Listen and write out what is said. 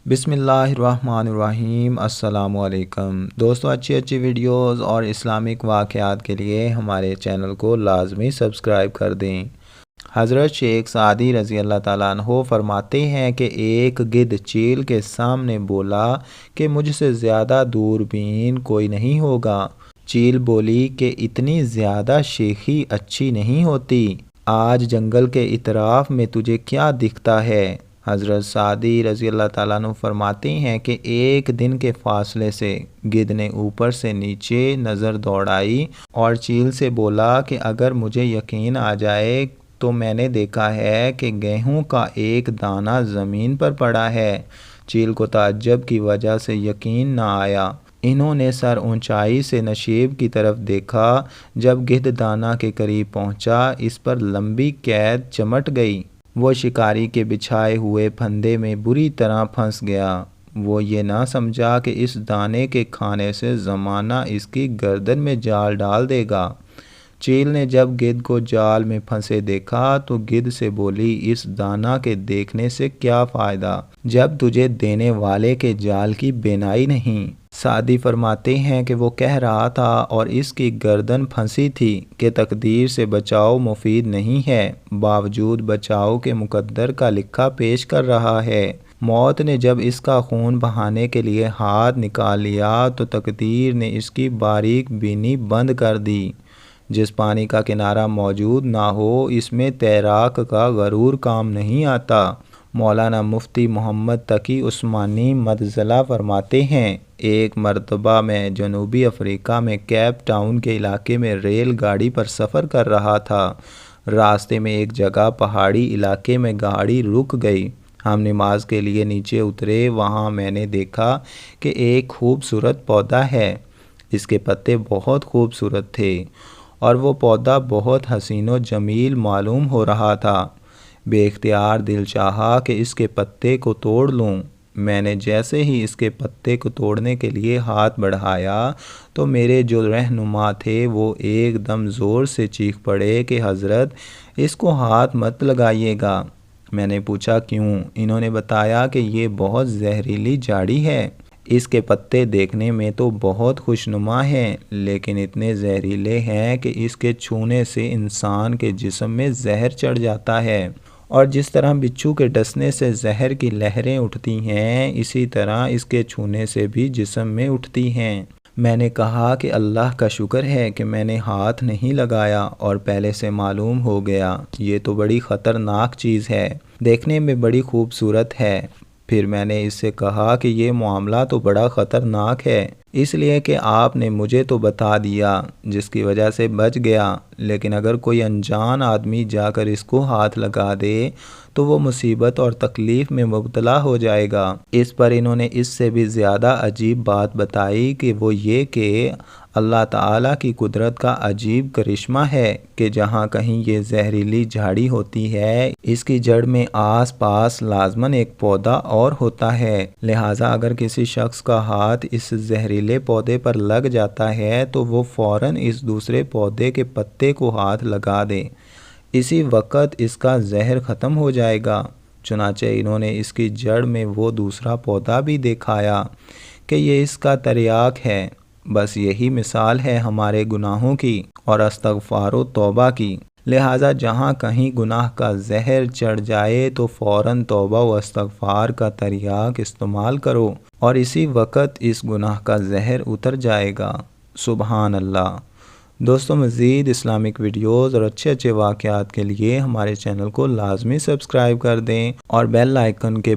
بسم اللہ الرحمن الرحیم۔ السلام علیکم دوستو، اچھی ویڈیوز اور اسلامک واقعات کے لیے ہمارے چینل کو لازمی سبسکرائب کر دیں۔ حضرت شیخ سعدی رضی اللہ تعالیٰ عنہ فرماتے ہیں کہ ایک گدھ چیل کے سامنے بولا کہ مجھ سے زیادہ دوربین کوئی نہیں ہوگا۔ چیل بولی کہ اتنی زیادہ شیخی اچھی نہیں ہوتی، آج جنگل کے اطراف میں تجھے کیا دکھتا ہے؟ حضرت سعدی رضی اللہ تعالیٰ عنہ فرماتے ہیں کہ ایک دن کے فاصلے سے گدھ نے اوپر سے نیچے نظر دوڑائی اور چیل سے بولا کہ اگر مجھے یقین آ جائے تو میں نے دیکھا ہے کہ گیہوں کا ایک دانہ زمین پر پڑا ہے۔ چیل کو تعجب کی وجہ سے یقین نہ آیا۔ انہوں نے سر اونچائی سے نشیب کی طرف دیکھا۔ جب گدھ دانہ کے قریب پہنچا، اس پر لمبی قید چمٹ گئی۔ وہ شکاری کے بچھائے ہوئے پھندے میں بری طرح پھنس گیا۔ وہ یہ نہ سمجھا کہ اس دانے کے کھانے سے زمانہ اس کی گردن میں جال ڈال دے گا۔ چیل نے جب گدھ کو جال میں پھنسے دیکھا تو گدھ سے بولی، اس دانہ کے دیکھنے سے کیا فائدہ جب تجھے دینے والے کے جال کی بینائی نہیں۔ سعدی فرماتے ہیں کہ وہ کہہ رہا تھا اور اس کی گردن پھنسی تھی کہ تقدیر سے بچاؤ مفید نہیں ہے، باوجود بچاؤ کے مقدر کا لکھا پیش کر رہا ہے۔ موت نے جب اس کا خون بہانے کے لیے ہاتھ نکال لیا تو تقدیر نے اس کی باریک بینی بند کر دی۔ جس پانی کا کنارہ موجود نہ ہو، اس میں تیراک کا غرور کام نہیں آتا۔ مولانا مفتی محمد تقی عثمانی مدظلہ فرماتے ہیں، ایک مرتبہ میں جنوبی افریقہ میں کیپ ٹاؤن کے علاقے میں ریل گاڑی پر سفر کر رہا تھا۔ راستے میں ایک جگہ پہاڑی علاقے میں گاڑی رک گئی۔ ہم نماز کے لیے نیچے اترے۔ وہاں میں نے دیکھا کہ ایک خوبصورت پودا ہے۔ اس کے پتے بہت خوبصورت تھے اور وہ پودا بہت حسین و جمیل معلوم ہو رہا تھا۔ بے اختیار دل چاہا کہ اس کے پتے کو توڑ لوں۔ میں نے جیسے ہی اس کے پتے کو توڑنے کے لیے ہاتھ بڑھایا تو میرے جو رہنما تھے وہ ایک دم زور سے چیخ پڑے کہ حضرت، اس کو ہاتھ مت لگائیے گا۔ میں نے پوچھا کیوں؟ انہوں نے بتایا کہ یہ بہت زہریلی جھاڑی ہے۔ اس کے پتے دیکھنے میں تو بہت خوشنما ہیں، لیکن اتنے زہریلے ہیں کہ اس کے چھونے سے انسان کے جسم میں زہر چڑھ جاتا ہے، اور جس طرح بچھو کے ڈسنے سے زہر کی لہریں اٹھتی ہیں، اسی طرح اس کے چھونے سے بھی جسم میں اٹھتی ہیں۔ میں نے کہا کہ اللہ کا شکر ہے کہ میں نے ہاتھ نہیں لگایا اور پہلے سے معلوم ہو گیا، یہ تو بڑی خطرناک چیز ہے، دیکھنے میں بڑی خوبصورت ہے۔ پھر میں نے اس سے کہا کہ یہ معاملہ تو بڑا خطرناک ہے، اس لیے کہ آپ نے مجھے تو بتا دیا جس کی وجہ سے بچ گیا، لیکن اگر کوئی انجان آدمی جا کر اس کو ہاتھ لگا دے تو وہ مصیبت اور تکلیف میں مبتلا ہو جائے گا۔ اس پر انہوں نے اس سے بھی زیادہ عجیب بات بتائی کہ وہ یہ کہ اللہ تعالیٰ کی قدرت کا عجیب کرشمہ ہے کہ جہاں کہیں یہ زہریلی جھاڑی ہوتی ہے، اس کی جڑ میں آس پاس لازماً ایک پودا اور ہوتا ہے، لہٰذا اگر کسی شخص کا ہاتھ اس زہریلے پودے پر لگ جاتا ہے تو وہ فوراً اس دوسرے پودے کے پتے کو ہاتھ لگا دے، اسی وقت اس کا زہر ختم ہو جائے گا۔ چنانچہ انہوں نے اس کی جڑ میں وہ دوسرا پودا بھی دکھایا کہ یہ اس کا تریاک ہے۔ بس یہی مثال ہے ہمارے گناہوں کی اور استغفار و توبہ کی، لہٰذا جہاں کہیں گناہ کا زہر چڑھ جائے تو فوراً توبہ و استغفار کا تریاک استعمال کرو اور اسی وقت اس گناہ کا زہر اتر جائے گا۔ سبحان اللہ۔ دوستو، مزید اسلامک ویڈیوز اور اچھے واقعات کے لیے ہمارے چینل کو لازمی سبسکرائب کر دیں اور بیل آئیکن کے